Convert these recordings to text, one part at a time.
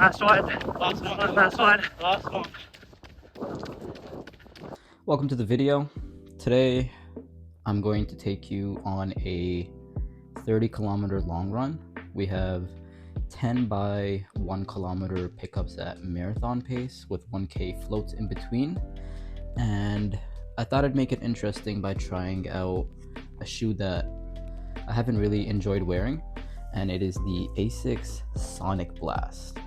Last one. Last one. Last one. Last one. Welcome to the video. Today I'm going to take you on a 30-kilometer long run. We have 10 by 1 kilometer pickups at marathon pace with 1K floats in between. And I thought I'd make it interesting by trying out a shoe that I haven't really enjoyed wearing, and it is the Asics Sonicblast.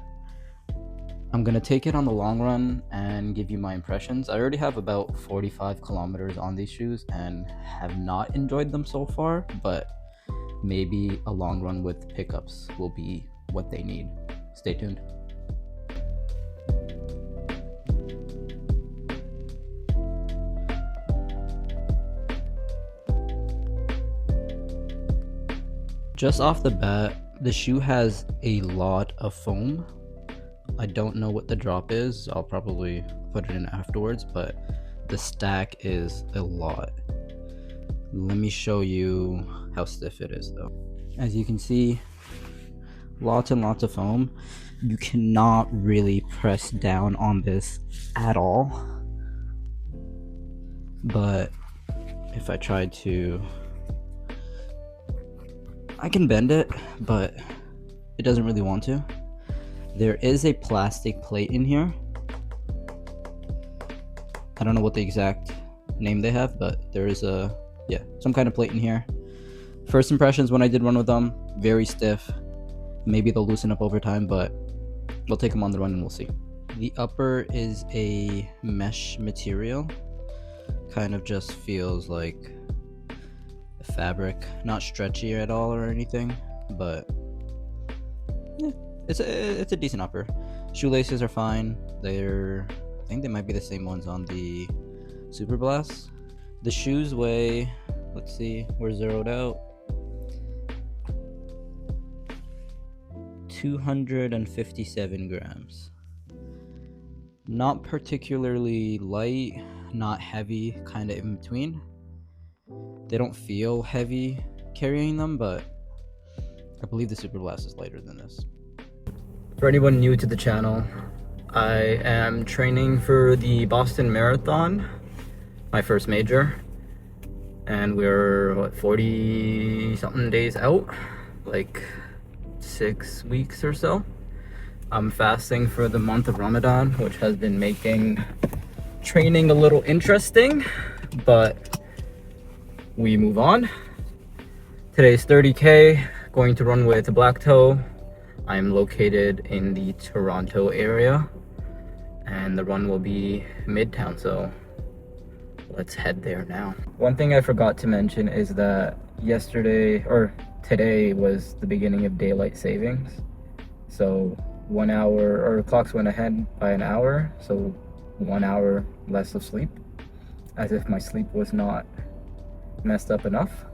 I'm gonna take it on the long run and give you my impressions. I already have about 45 kilometers on these shoes and have not enjoyed them so far, but maybe a long run with pickups will be what they need. Stay tuned. Just off the bat, the shoe has a lot of foam. I don't know what the drop is. I'll probably put it in afterwards, but the stack is a lot. Let me show you how stiff it is though. As you can see, lots and lots of foam. You cannot really press down on this at all. But if I try to, I can bend it, but it doesn't really want to. There is a plastic plate in here. I don't know what the exact name they have, but there is some kind of plate in here. First impressions when I did run with them, very stiff. Maybe they'll loosen up over time, but we'll take them on the run and we'll see. The upper is a mesh material. Kind of just feels like a fabric, not stretchy at all or anything, but yeah. It's a decent upper. Shoelaces are fine. I think they might be the same ones on the Superblast. The shoes weigh, let's see, we're zeroed out. 257 grams. Not particularly light, not heavy, kind of in between. They don't feel heavy carrying them, but I believe the Superblast is lighter than this. For anyone new to the channel, I am training for the Boston Marathon, my first major, and we're 40 something days out, like 6 weeks or so. I'm fasting for the month of Ramadan, which has been making training a little interesting, but we move on. Today's 30K, going to run with Black Toe. I'm located in the Toronto area and the run will be Midtown, so let's head there now. One thing I forgot to mention is that today was the beginning of daylight savings, so 1 hour, or clocks went ahead by an hour, so 1 hour less of sleep, as if my sleep was not messed up enough.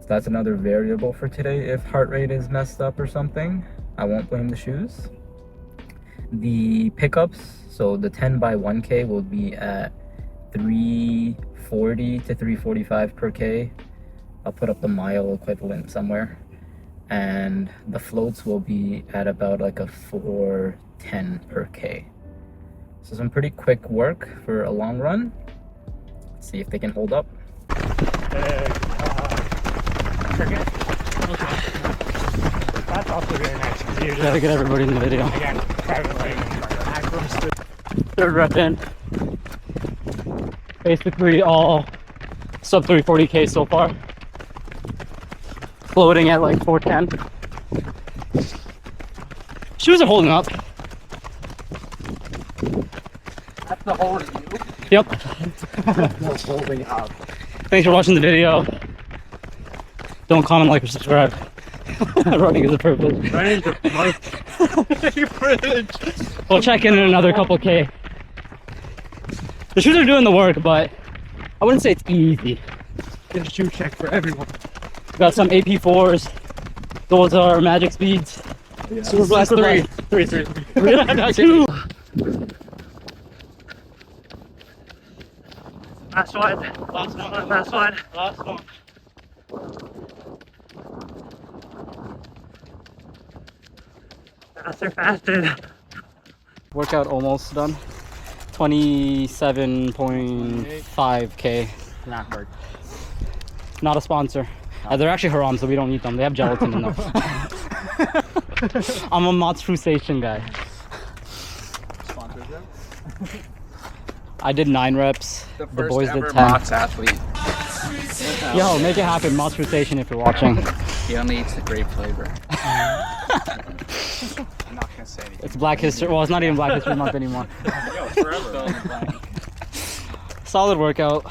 So that's another variable for today. If heart rate is messed up or something, I won't blame the shoes. The pickups, so the 10 by 1K will be at 340 to 345 per K. I'll put up the mile equivalent somewhere. And the floats will be at about like a 410 per K. So some pretty quick work for a long run. Let's see if they can hold up. Okay. That's also very nice. Gotta get everybody in the video. Again, Third rep in. Basically all sub 340K so far. Floating at like 410. Shoes are holding up. That's the holding you. Yep. No holding up. Thanks for watching the video. Don't comment, like, or subscribe. Running is a privilege. Running is a privilege. We'll check in another couple K. The shoes are doing the work, but I wouldn't say it's easy. Get a shoe check for everyone. Got some Ep.5s. Those are magic speeds. Yeah. Superblast 3. 2. Last one. Last one. Last one. Last one. Faster, faster. Workout almost done. 27.5K. Not hard. Not a sponsor. They're actually haram, so we don't eat them. They have gelatin in them. I'm a Matsuration guy. Sponsors them? I did 9 reps. The The first boys ever did 10. Mott's athlete. Yo, make it happen. Matsuration if you're watching. He only eats the grape flavor. I'm not gonna say anything. It's Black History. Well, it's not even Black History Month anymore. Yo, forever. Solid workout.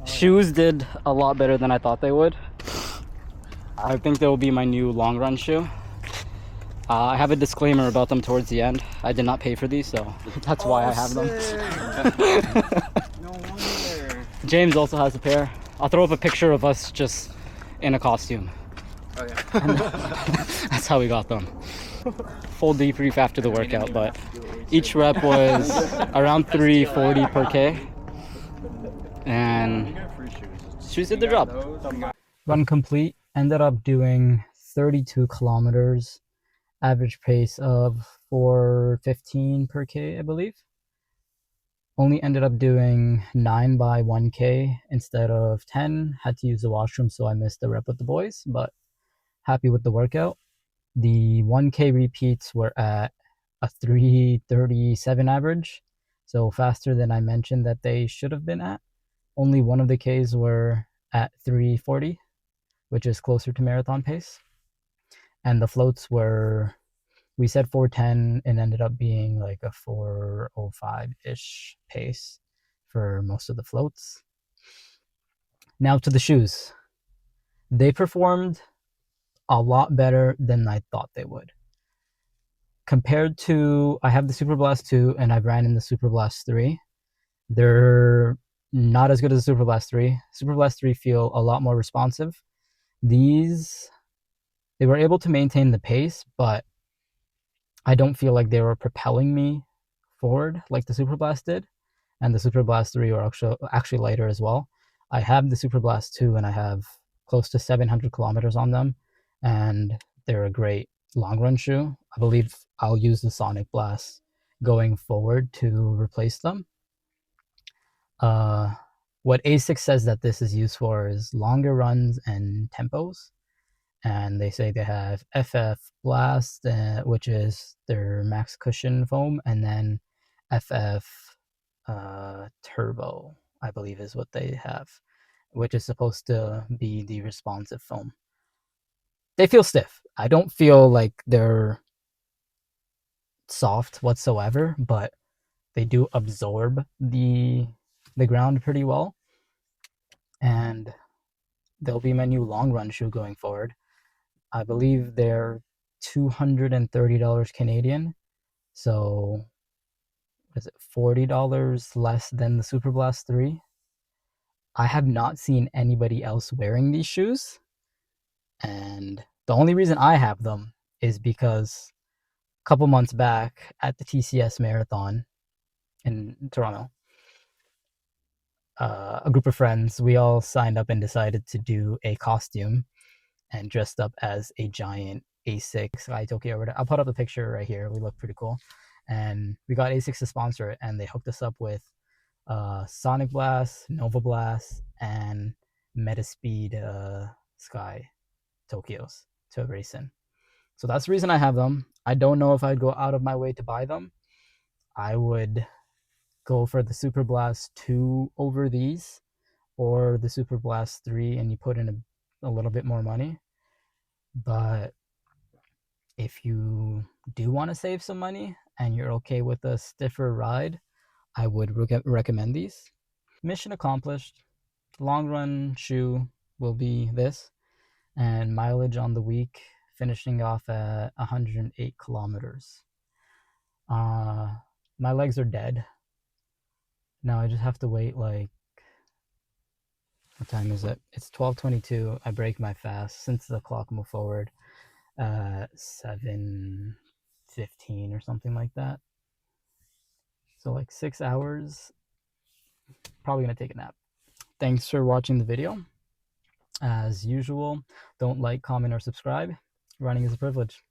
Shoes did a lot better than I thought they would. I think they will be my new long run shoe. I have a disclaimer about them towards the end. I did not pay for these, so that's why I have them. No wonder. James also has a pair. I'll throw up a picture of us just in a costume. Oh yeah. That's how we got them. Full debrief after the workout, but each rep was around 340 per K. And shoes did the job. Run complete. Ended up doing 32 kilometers. Average pace of 4:15 per K, I believe. Only ended up doing 9 by 1K instead of 10. Had to use the washroom, so I missed the rep with the boys, but happy with the workout. The 1K repeats were at a 3:37 average, so faster than I mentioned that they should have been at. Only one of the Ks were at 3:40, which is closer to marathon pace. And the floats were, we said 4:10 and ended up being like a 4:05-ish pace for most of the floats. Now to the shoes. They performed a lot better than I thought they would. Compared to, I have the Superblast 2 and I've ran in the Superblast 3. They're not as good as the Superblast 3. Superblast 3 feel a lot more responsive. These, they were able to maintain the pace, but I don't feel like they were propelling me forward like the Superblast did. And the Superblast 3 were actually lighter as well. I have the Superblast 2 and I have close to 700 kilometers on them. And they're a great long run shoe. I believe I'll use the Sonicblast going forward to replace them. What Asics says that this is used for is longer runs and tempos. And they say they have FF Blast, which is their max cushion foam, and then FF Turbo, I believe is what they have, which is supposed to be the responsive foam. They feel stiff. I don't feel like they're soft whatsoever, but they do absorb the ground pretty well. And they'll be my new long run shoe going forward. I believe they're $230 Canadian. So is it $40 less than the Superblast 3? I have not seen anybody else wearing these shoes. And the only reason I have them is because a couple months back at the TCS Marathon in Toronto, a group of friends, we all signed up and decided to do a costume and dressed up as a giant Asics Sky Tokyo. I'll put up a picture right here. We look pretty cool. And we got Asics to sponsor it, and they hooked us up with Sonicblast, Nova Blast, and Metaspeed Sky Tokyos to race in. So that's the reason I have them. I don't know if I'd go out of my way to buy them. I would go for the Superblast 2 over these, or the Superblast 3, and you put in a little bit more money. But if you do want to save some money and you're okay with a stiffer ride, I would recommend these. Mission accomplished. Long run shoe will be this, and mileage on the week finishing off at 108 kilometers. My legs are dead. Now I just have to wait, like, what time is it? It's 12:22. I break my fast since the clock moved forward. 7:15 or something like that. So like 6 hours. Probably gonna take a nap. Thanks for watching the video. As usual, don't like, comment, or subscribe. Running is a privilege.